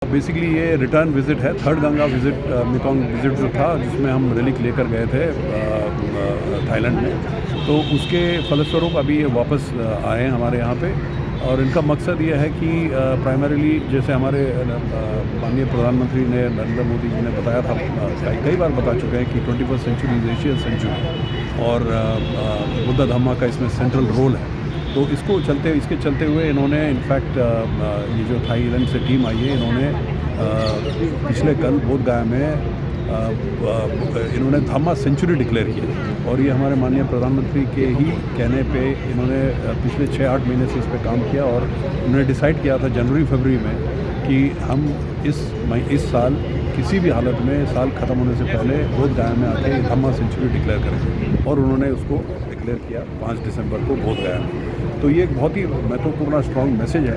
Basically ये return visit है, third Ganga visit, Mekong visit जो था जिसमें हम रिलीक लेकर गए थे थाईलैंड में, तो उसके फलस्वरूप अभी ये वापस आए हैं हमारे यहाँ पे। और इनका मकसद ये है कि प्राइमरीली जैसे हमारे माननीय प्रधानमंत्री ने नरेंद्र मोदी जी ने बताया था, कई बार बता चुके हैं कि 21st sanctuary is Asian century और बुद्धा धम्मा का इसमें सेंट्रल रोल है। तो इसके चलते हुए इन्होंने इनफैक्ट ये जो थाईलैंड से टीम आई है, इन्होंने पिछले कल बोध गया में इन्होंने धम्मा सेंचुरी डिक्लेयर किया। और ये हमारे माननीय प्रधानमंत्री के ही कहने पे इन्होंने पिछले 6-8 महीने से इस पर काम किया और उन्होंने डिसाइड किया था जनवरी-फरवरी में कि हम इस साल किसी भी हालत में साल ख़त्म होने से पहले बोध गया में आके धम्मा सेंचुरी डिक्लेयर करेंगे। और उन्होंने उसको डिक्लेयर किया 5 दिसंबर को बोध गया में। तो ये एक बहुत ही महत्वपूर्ण स्ट्रॉन्ग मैसेज है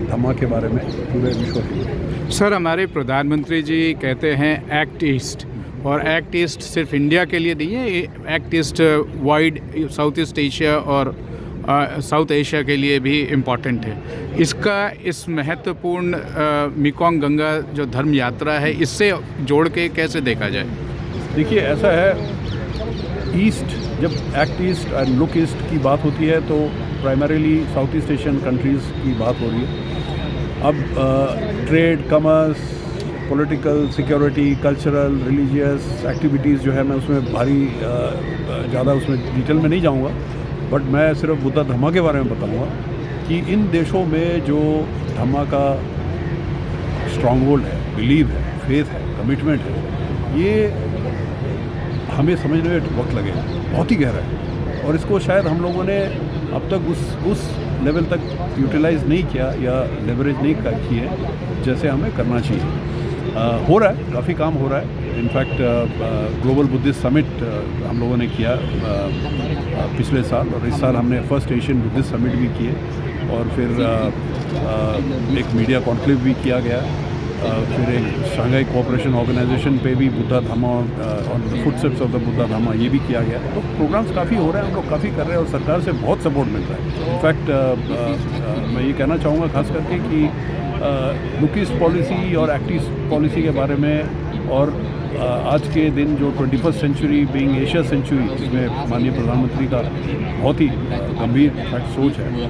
धम्मा के बारे में पूरे विश्व के लिए। सर, हमारे प्रधानमंत्री जी कहते हैं एक्ट ईस्ट, और एक्ट ईस्ट सिर्फ इंडिया के लिए नहीं है, act east wide south east Asia और साउथ एशिया के लिए भी इम्पॉर्टेंट है। इसका इस महत्वपूर्ण मेकोंग गंगा जो धर्म यात्रा है, इससे जोड़ के कैसे देखा जाए? देखिए, ऐसा है, ईस्ट जब act east and look east की बात होती है तो primarily south east Asian countries की बात हो रही है। अब trade, commerce, political, security, cultural, religious activities जो है, मैं उसमें ज़्यादा उसमें डिटेल में नहीं जाऊंगा, बट मैं सिर्फ बुद्धा धम्मा के बारे में बताऊंगा कि इन देशों में जो धम्मा का स्ट्रॉन्ग होल्ड है, बिलीव है, फेथ है, कमिटमेंट है, ये हमें समझने में वक्त लगेगा, बहुत ही गहरा है। और इसको शायद हम लोगों ने अब तक उस लेवल तक यूटिलाइज़ नहीं किया या लेवरेज नहीं की है जैसे हमें करना चाहिए। हो रहा है, काफ़ी काम हो रहा है। इनफैक्ट ग्लोबल बुद्धिस्ट समिट हम लोगों ने किया पिछले साल, और इस साल हमने फर्स्ट एशियन बुद्धिस्ट समिट भी किए, और फिर एक मीडिया कॉन्क्लेव भी किया गया, फिर एक शंघाई कोऑपरेशन ऑर्गेनाइजेशन पे भी बुद्धा धम्मा और फुटस्टेप्स ऑफ द बुद्धा धम्मा ये भी किया गया। तो प्रोग्राम्स काफ़ी हो रहे हैं, हम लोग काफ़ी कर रहे हैं और सरकार से बहुत सपोर्ट मिल रहा है। इनफैक्ट मैं ये कहना चाहूँगा खास करके कि लुक ईस्ट पॉलिसी और एक्ट ईस्ट पॉलिसी के बारे में, और आज के दिन जो 21st century being Asia century, जिसमें माननीय प्रधानमंत्री का बहुत ही गंभीर इनफैक्ट सोच है,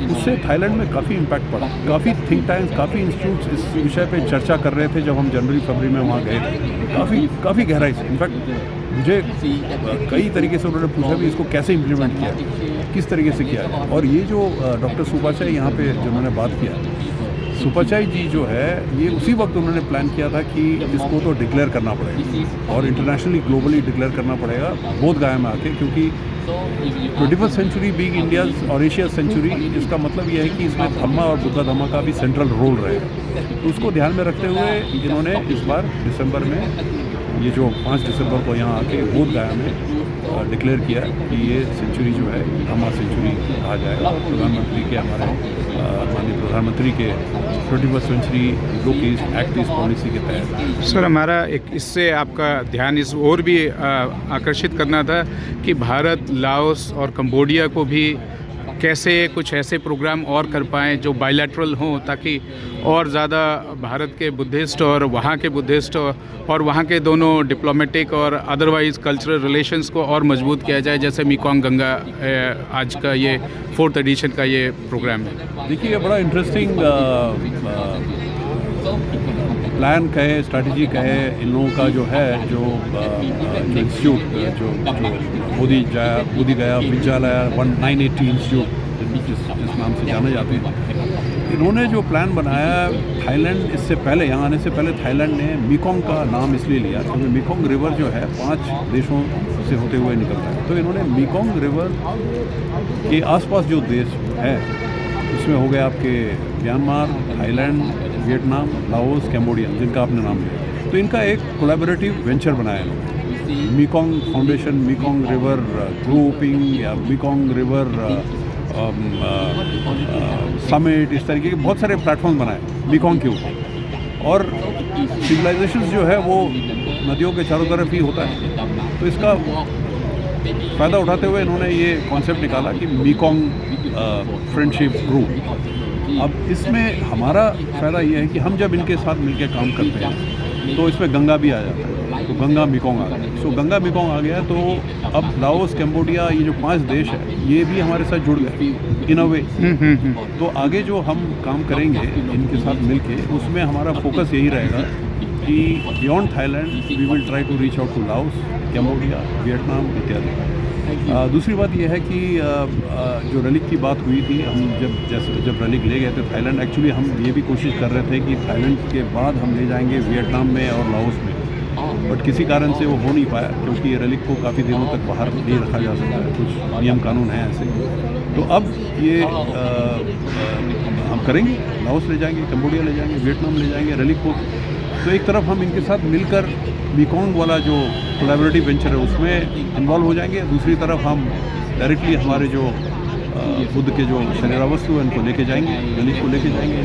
उससे थाईलैंड में काफ़ी इम्पैक्ट पड़ा। काफ़ी थिंक टैंक्स, काफ़ी इंस्टीट्यूट्स इस विषय पे चर्चा कर रहे थे जब हम जनवरी-फरवरी में वहाँ गए थे, काफ़ी गहराई से। इनफैक्ट मुझे कई तरीके से उन्होंने पूछा भी इसको कैसे इम्प्लीमेंट किया, किस तरीके से किया है। और ये जो डॉक्टर सुपाचाई यहाँ पे जिन्होंने बात किया, सुपाचाई जी जो है, ये उसी वक्त उन्होंने प्लान किया था कि इसको तो डिक्लेयर करना पड़ेगा और इंटरनेशनली ग्लोबली डिक्लेयर करना पड़ेगा बोध गया में आके, क्योंकि 21st सेंचुरी बीइंग इंडिया और एशिया सेंचुरी, इसका मतलब ये है कि इसमें धम्मा और बुद्धा धम्मा का भी सेंट्रल रोल रहेगा। तो उसको ध्यान में रखते हुए इन्होंने इस बार दिसंबर में, ये जो 5 दिसंबर को यहाँ आके बोध गया में डिक्लेयर किया कि ये सेंचुरी जो है धम्मा सेंचुरी कहा जाएगा। प्रधानमंत्री के, हमारे माननीय प्रधानमंत्री के 21st century look east act east policy के तहत। सर, हमारा एक इससे आपका ध्यान इस और भी आकर्षित करना था कि भारत, लाओस और कंबोडिया को भी कैसे कुछ ऐसे प्रोग्राम और कर पाएँ जो बायलैटरल हों, ताकि और ज़्यादा भारत के बुद्धिस्ट और वहाँ के बुद्धिस्ट और वहाँ के दोनों डिप्लोमेटिक और अदरवाइज़ कल्चरल रिलेशंस को और मजबूत किया जाए, जैसे मेकोंग गंगा आज का ये 4th एडिशन का ये प्रोग्राम है। देखिए, बड़ा इंटरेस्टिंग प्लान कहे, स्ट्रैटेजी कहे, इन लोगों का जो है, जो इंस्टीट्यूट जो बोधि गया विद्यालय 1980 इंस्टीट्यूट जिस नाम से जाने जाते हैं, इन्होंने जो प्लान बनाया थाईलैंड, इससे पहले, यहाँ आने से पहले थाईलैंड ने मेकोंग का नाम इसलिए लिया क्योंकि मेकोंग रिवर जो है 5 देशों से होते हुए निकलता है। तो इन्होंने मेकोंग रिवर के आसपास जो देश है, उसमें हो गए आपके Myanmar, Thailand, Vietnam, Laos, Cambodia, जिनका आपने नाम लिया। तो इनका एक कोलैबोरेटिव वेंचर बनाया इन्होंने, Mekong foundation, Mekong river grouping या मेकोंग रिवर समिट, इस तरीके के बहुत सारे प्लेटफॉर्म बनाए मेकोंग के ऊपर। और सिविलाइजेशन जो है वो नदियों के चारों तरफ ही होता है, तो इसका फ़ायदा उठाते हुए इन्होंने ये कॉन्सेप्ट निकाला कि मेकोंग फ्रेंडशिप ग्रुप, अब इसमें हमारा फ़ायदा ये है कि हम जब इनके साथ मिलकर काम करते हैं तो इसमें गंगा भी आ जाता है, तो गंगा मेकोंग आ गया। सो गंगा मेकोंग आ गया तो अब लाओस, कैम्बोडिया, ये जो 5 देश है ये भी हमारे साथ जुड़ गए इन अ वे। तो आगे जो हम काम करेंगे इनके साथ मिलके, उसमें हमारा फोकस यही रहेगा कि beyond Thailand we will try to reach out to Laos, Cambodia, Vietnam इत्यादि। दूसरी बात यह है कि जो रलिक की बात हुई थी, हम जब रलिक ले गए थे थाईलैंड, एक्चुअली हम ये भी कोशिश कर रहे थे कि थाईलैंड के बाद हम ले जाएंगे वियतनाम में और लाओस में, बट किसी कारण से वो हो नहीं पाया क्योंकि रलिक को काफ़ी दिनों तक बाहर नहीं रखा जा सकता है, कुछ नियम कानून हैं ऐसे। तो अब ये हम करेंगे, लाओस ले जाएंगे, कंबोडिया ले जाएंगे, वियतनाम ले जाएंगे रलिक को। तो एक तरफ हम इनके साथ मिलकर मेकोंग वाला जो कोलैबोरेटिव वेंचर है उसमें इन्वॉल्व हो जाएंगे, दूसरी तरफ हम डायरेक्टली हमारे जो खुद के जो शरीरावस्तु है उनको लेके जाएंगे, रलिक को लेके जाएंगे।